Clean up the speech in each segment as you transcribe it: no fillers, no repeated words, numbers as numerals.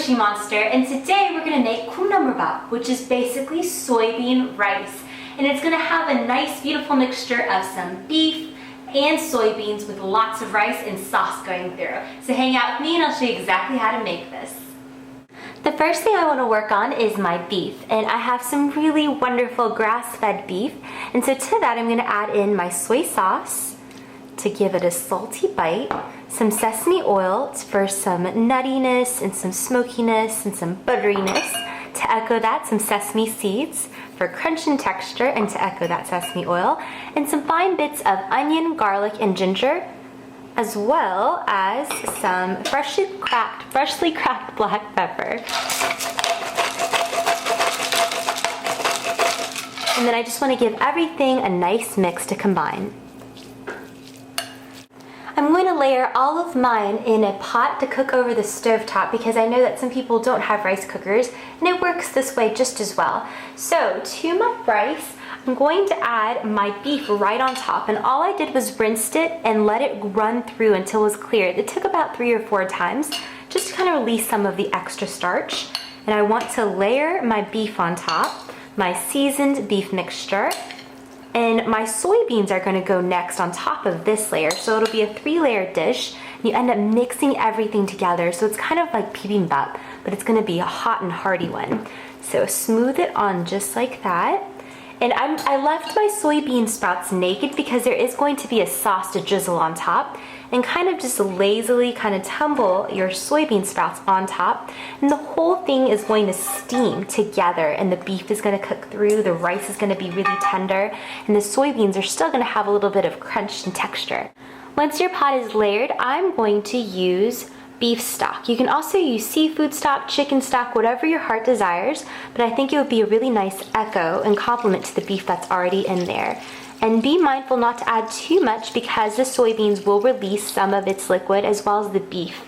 Squishy Monster, and today we're gonna make kumnamrabap, which is basically soybean rice. And it's gonna have a nice, beautiful mixture of some beef and soybeans with lots of rice and sauce going through. So hang out with me and I'll show you exactly how to make this. The first thing I want to work on is my beef, and I have some really wonderful grass-fed beef, and so to that I'm going to add in my soy sauce to give it a salty bite, some sesame oil for some nuttiness and some smokiness and some butteriness. To echo that, some sesame seeds for crunch and texture, and to echo that, sesame oil, and some fine bits of onion, garlic, and ginger, as well as some freshly cracked black pepper. And then I just want to give everything a nice mix to combine. I'm going to layer all of mine in a pot to cook over the stovetop because I know that some people don't have rice cookers, and it works this way just as well. So to my rice, I'm going to add my beef right on top, and all I did was rinsed it and let it run through until it was clear. It took about 3 or 4 times just to kind of release some of the extra starch. And I want to layer my beef on top, my seasoned beef mixture, and my soybeans are going to go next on top of this layer. So it'll be a 3-layer dish. You end up mixing everything together, so it's kind of like bibimbap, but it's going to be a hot and hearty one. So smooth it on just like that. And I left my soybean sprouts naked because there is going to be a sauce to drizzle on top, and kind of just lazily kind of tumble your soybean sprouts on top, and the whole thing is going to steam together, and the beef is going to cook through, the rice is going to be really tender, and the soybeans are still going to have a little bit of crunch and texture. Once your pot is layered, I'm going to use beef stock. You can also use seafood stock, chicken stock, whatever your heart desires, but I think it would be a really nice echo and complement to the beef that's already in there. And be mindful not to add too much because the soybeans will release some of its liquid as well as the beef.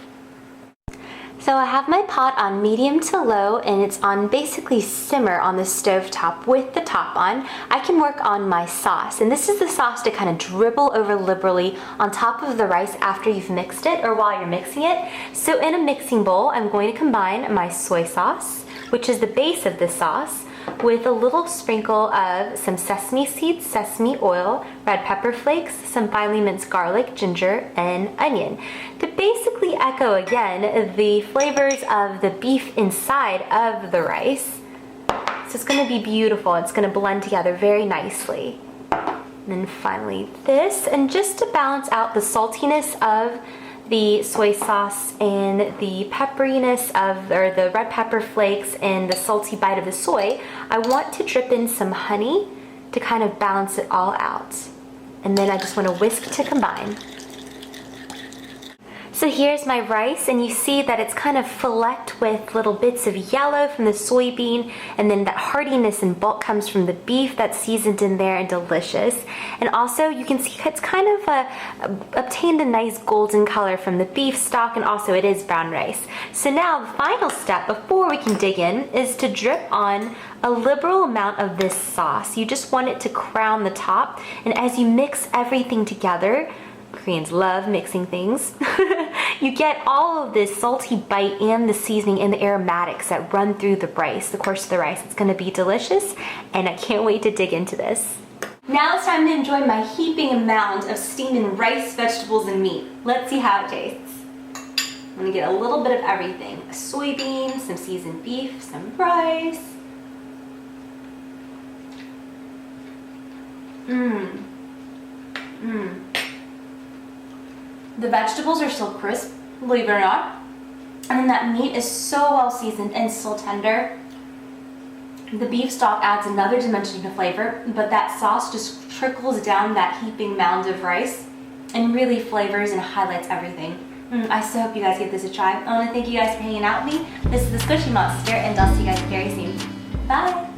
So I have my pot on medium to low, and it's on basically simmer on the stove top with the top on. I can work on my sauce, and this is the sauce to kind of dribble over liberally on top of the rice after you've mixed it or while you're mixing it. So in a mixing bowl, I'm going to combine my soy sauce, which is the base of the sauce, with a little sprinkle of some sesame seeds, sesame oil, red pepper flakes, some finely minced garlic, ginger, and onion, to basically echo again the flavors of the beef inside of the rice. So it's going to be beautiful. It's going to blend together very nicely. And then finally this, and just to balance out the saltiness of the soy sauce and the pepperiness of, or the red pepper flakes and the salty bite of the soy, I want to drip in some honey to kind of balance it all out. And then I just want to whisk to combine. So here's my rice, and you see that it's kind of flecked with little bits of yellow from the soybean, and then that heartiness and bulk comes from the beef that's seasoned in there and delicious. And also you can see it's kind of obtained a nice golden color from the beef stock, and also it is brown rice. So now the final step before we can dig in is to drip on a liberal amount of this sauce. You just want it to crown the top, and as you mix everything together, Koreans love mixing things, you get all of this salty bite and the seasoning and the aromatics that run through the rice, the course of the rice. It's going to be delicious, and I can't wait to dig into this. Now it's time to enjoy my heaping amount of steaming rice, vegetables, and meat. Let's see how it tastes. I'm going to get a little bit of everything. A soybean, some seasoned beef, some rice. The vegetables are still crisp, believe it or not. And then that meat is so well seasoned and still tender. The beef stock adds another dimension to flavor, but that sauce just trickles down that heaping mound of rice and really flavors and highlights everything. I so hope you guys give this a try. I want to thank you guys for hanging out with me. This is the Squishy Monster, and I'll see you guys very soon. Bye!